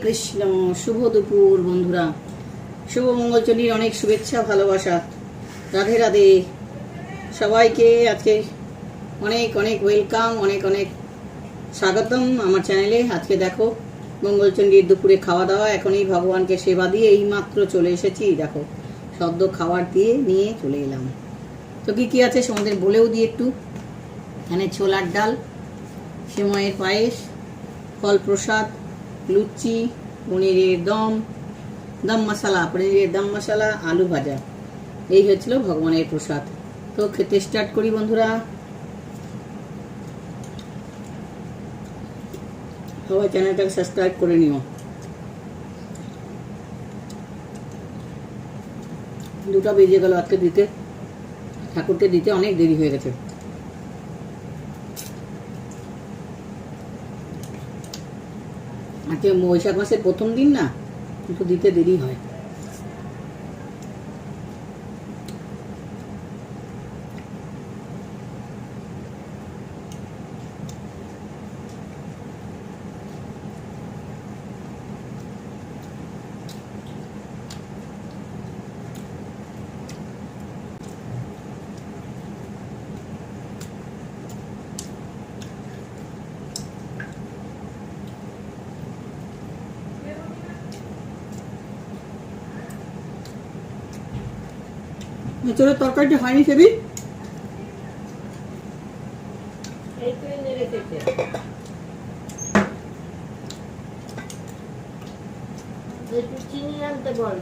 কৃষ্ণ। শুভ দুপুর বন্ধুরা, শুভ মঙ্গলচণ্ডীর অনেক শুভেচ্ছা ভালোবাসা। রাধে রাধে সবাইকে। আজকে অনেক অনেক ওয়েলকাম, অনেক অনেক স্বাগতম আমার চ্যানেলে। আজকে দেখো মঙ্গলচণ্ডীর দুপুরে খাওয়া দাওয়া, এখনই ভগবানকে সেবা দিয়ে এইমাত্র চলে এসেছি। দেখো সদ্য খাবার দিয়ে নিয়ে চলে এলাম। তো কী কী আছে তোমাদের বলেও দিই একটু। এখানে ছোলার ডাল, সেমাইয়ের পায়েস, ফল প্রসাদ, লুচি, পনিরের দম মশলা, পনিরের দম মশলা, আলু ভাজা। এই হচ্ছিল ভগবানের প্রসাদ। তো খেতে স্টার্ট করি বন্ধুরা। সবাই চ্যানেলটাকে সাবস্ক্রাইব করে নিও। দুটা বেজে গেল আজকে দিতে, ঠাকুরকে দিতে অনেক দেরি হয়ে গেছে। আজকে বৈশাখ মাসের প্রথম দিন না, কিন্তু দিতে দেরি হয়। এছাড়া তরকারিটা হয়নি সেবি, একটু চিনি আনতে বল,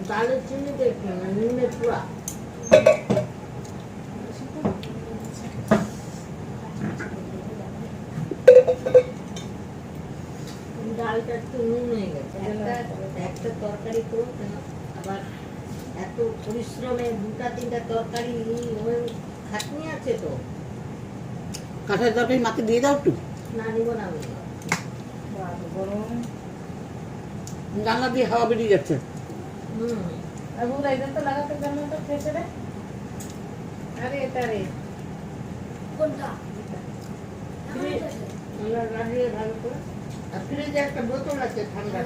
ডালের চিনি দেখবে না, নুনের পুরা। ডালটা একটু নুন হয়ে গেছে। একটা তরকারি তো আবার এত পরিশ্রমে দুটা তিনটা তরকারি খাটনি আছে তো। কাঁঠালের তরকারি মাকে দিয়ে দাও একটু। না নিব না আমি। জানলা দিয়ে হাওয়া বেরিয়ে যাচ্ছে। ফ্রিজে একটা বোতল আছে ঠান্ডা।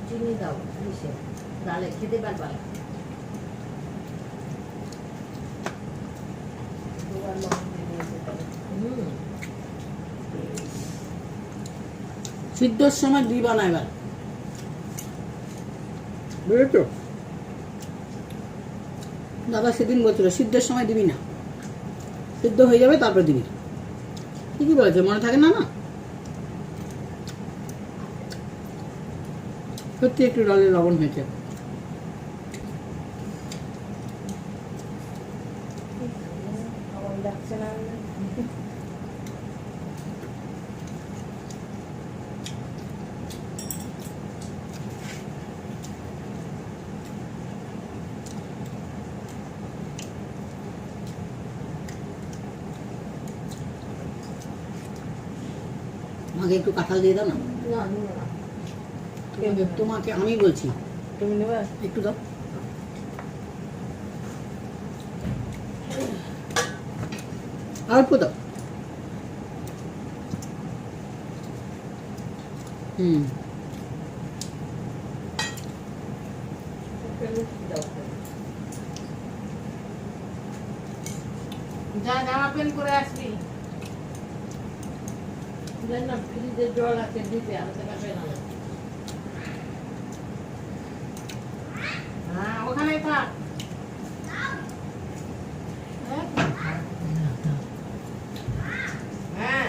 চিনি দাও ডালে, খেতে পারবা। সিদ্ধর সময় দিবা না এবার, বুঝেছো? দাদা সেদিন বলছিল সিদ্ধের সময় দিবি না, সিদ্ধ হয়ে যাবে তারপরে দিবি। ঠিকই বলেছে, মনে থাকে না। না সত্যি একটু ডালের লবণ হয়েছে। আমাকে একটু কাঁঠাল দিয়ে দাও না। তোমাকে আমি বলছি, তুমি নেবে একটু দাও। অল্প দাও। যা জামা প্যান্ট করে আসবি। না ফ্রিজে জল আছে, দিতে আনতে পারবে না। হ্যাঁ ওখানে থাক। হ্যাঁ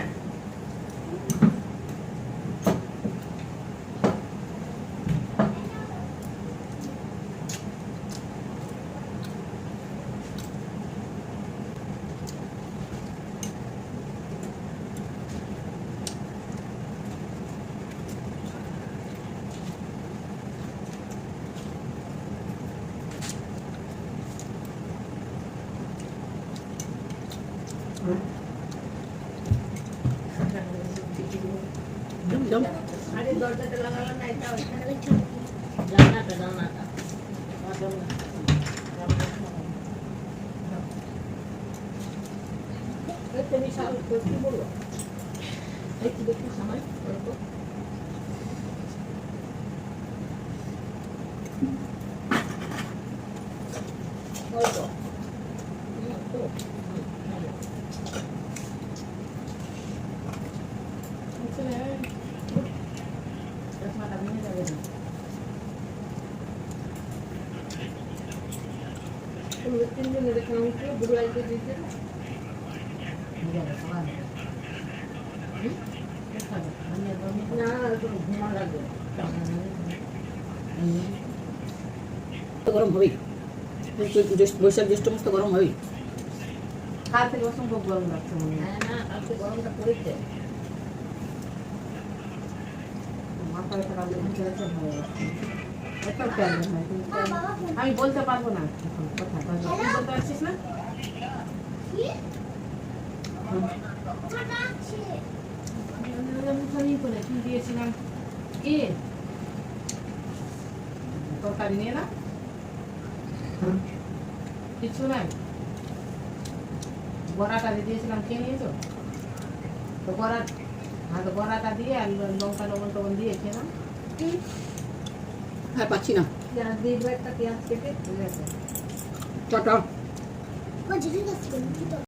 আরে দরজাটা লাগালাম না, এটা জানলাটা জানলাটা। একটু বিশাল কি বলবো একটু দেখি সময় অল্প অল্প চশমাটা ভেঙে যাবে না তিনজনের এখানে উঠলো বুড়ো আইতে দিতে না ঘুমা লাগবে তো গরম হবেই বৈশাখ জ্যৈষ্ঠ মাস তো গরম হবেই। কাল থেকে অসম্ভব গরম লাগছে মনে হয়। হ্যাঁ না কালকে গরমটা পড়েছে মাথা ব্যথা কালকে ঘুরতে যাচ্ছে ভালো লাগছে। এত প্যান হয় কিন্তু আমি বলতে পারবো না এখন কথা তুই বলতে পারছিস না মুখানি করে কি দিয়েছিলাম কি তরকারি নিয়ে না কিছু নাই বড়াটা দিয়েছিলাম খেয়ে নিয়েছো তো বড়া হ্যাঁ তো বড়াটা দিয়ে আর লঙ্কা লবণ টবণ দিয়ে খেলাম আর পাচ্ছি না। পেঁয়াজ দিয়ে দেবো একটা পেঁয়াজ কেটে ঠিক আছে টাটা।